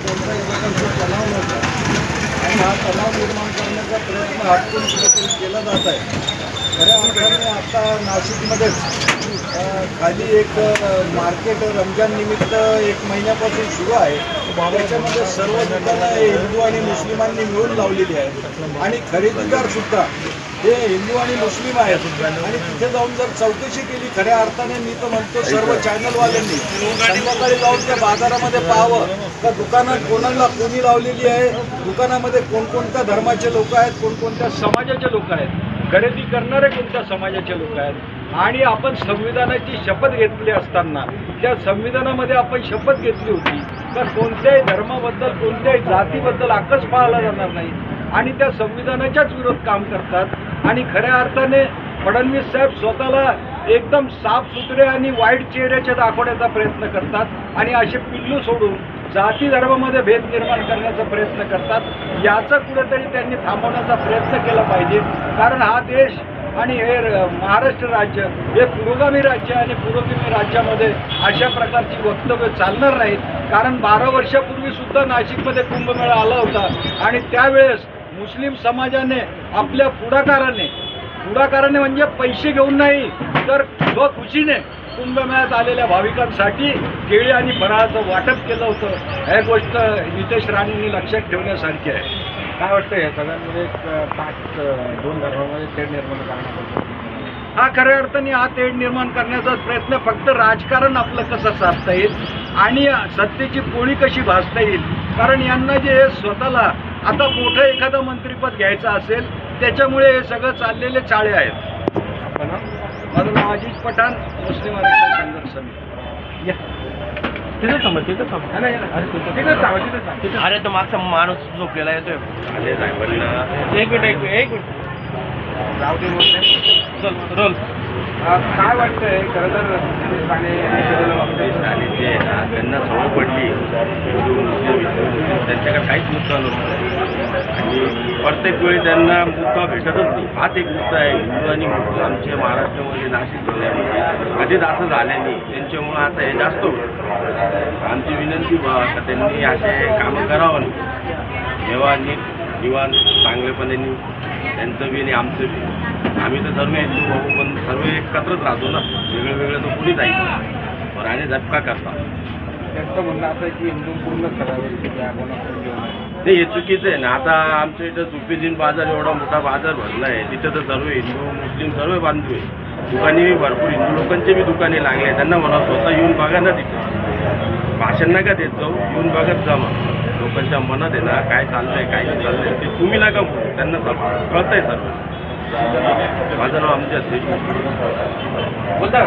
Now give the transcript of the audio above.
कोणत्याही प्रकारचा तणाव नव्हता आणि हा तणाव निर्माण करण्याचा प्रयत्न हातून कुठेतरी केला जात आहे. खऱ्या अर्थाने आता नाशिकमध्येच खाली एक मार्केट रमजान निमित्त 1 महिन्यापासून सुरू आहे. त्याच्यामध्ये सर्व दुकानं हिंदू आणि मुस्लिमांनी मिळून लावलेली आहेत आणि खरेदीदारसुद्धा हे हिंदू आणि मुस्लिम आहेत. आणि तिथे जाऊन जर चौकशी केली खऱ्या अर्थाने, मी तर म्हणतो सर्व चॅनलवाल्यांनी संध्याकाळी जाऊन त्या बाजारामध्ये पाहावं का दुकानात कोणी लावलेली आहे, दुकानामध्ये कोणकोणत्या धर्माचे लोक आहेत, कोणकोणत्या समाजाचे लोक आहेत, खरेदी करणारे कोणत्या समाजाचे लोक आहेत. आणि आपण संविधानाची शपथ घेतली असताना त्या संविधानामध्ये आपण शपथ घेतली होती तर कोणत्याही धर्माबद्दल कोणत्याही जातीबद्दल आकस पाळला जाणार नाही आणि त्या संविधानाच्याच विरोध काम करतात. आणि खऱ्या अर्थाने फडणवीस साहेब स्वतःला एकदम साफसुथरे आणि वाईट चेहऱ्याचे दाखवण्याचा प्रयत्न करतात आणि असे पिल्लू सोडून जाती धर्मामध्ये भेद निर्माण करण्याचा प्रयत्न करतात. याचं कुठेतरी त्यांनी थांबवण्याचा प्रयत्न केला पाहिजे. कारण हा देश आणि हे महाराष्ट्र राज्य हे पुरोगामी राज्य आणि पुरोगामी राज्यामध्ये अशा प्रकारची वक्तव्य चालणार नाहीत. कारण 12 वर्षापूर्वी सुद्धा नाशिकमध्ये कुंभमेळा आला होता आणि त्यावेळेस मुस्लिम समाजाने आपल्या पुढाकाराने म्हणजे पैसे घेऊन नाही तर स्वखुशीने कुंभमेळ्यात आलेल्या भाविकांसाठी केळी आणि फराळाचं वाटप केलं होतं. हे गोष्ट नितेश राणेंनी लक्षात ठेवण्यासारखी आहे. काय वाटतं या सगळ्यांमध्ये दोन धर्मामध्ये तेढ निर्माण करण्याबद्दल? हा खऱ्या अर्थाने हा तेढ निर्माण करण्याचा प्रयत्न फक्त राजकारण आपलं कसं साधता येईल आणि सत्तेची पोळी कशी भासता येईल. कारण यांना जे स्वतःला आता मोठं एखादं मंत्रिपद घ्यायचं असेल त्याच्यामुळे हे सगळं चाललेले चाळे आहेत. माझं नाव अजित पठाण, मुस्लिम आरक्षण संघर्ष समिती. अरे तो मागचा माणूस झोपलेला येतोय. एक मिनिट चल काय वाटतंय खरं तर आणि जे त्यांना सवय पडली हिंदू मुस्लिम त्यांच्याकडे काहीच मुद्दा नव्हता आणि प्रत्येक वेळी त्यांना मुद्दा भेटतच नाही. हाच एक मुद्दा आहे. हिंदू आणि मुस्लिम आमच्या महाराष्ट्रामध्ये नाशिक जिल्ह्यामध्ये कधीच असं झालं नाही. त्यांच्यामुळं आता हे जास्त होतं. आमची विनंती का त्यांनी असे कामं करावं नाही. जेव्हा निवांत चांगलेपणे त्यांचं बी आणि आमचं बी. आम्ही तर सर्व हिंदू भाऊ पण सर्व एकत्रच राहतो ना. वेगळं तर कुणीच आहे आणि झटका करतात. त्यांचं म्हणणं असं आहे की हिंदू पूर्ण करावे ते हे चुकीचं आहे ना. आता आमच्या इथं सुपीजीन बाजार एवढा मोठा बाजार भरला आहे. तिथं तर सर्व हिंदू मुस्लिम सर्व बांधव आहे. दुकाने भरपूर हिंदू लोकांचे बी दुकाने लागले. त्यांना म्हणा स्वतः येऊन बघा ना. तिथे भाषण नका देत जाऊ, येऊन बघत जा. मग लोकांच्या मनात आहे ना काय चाललंय काय नाही चाललंय ते तुम्ही नका बोलू. त्यांना कळतंय सर्व. माझं नाव आमच्या बोलता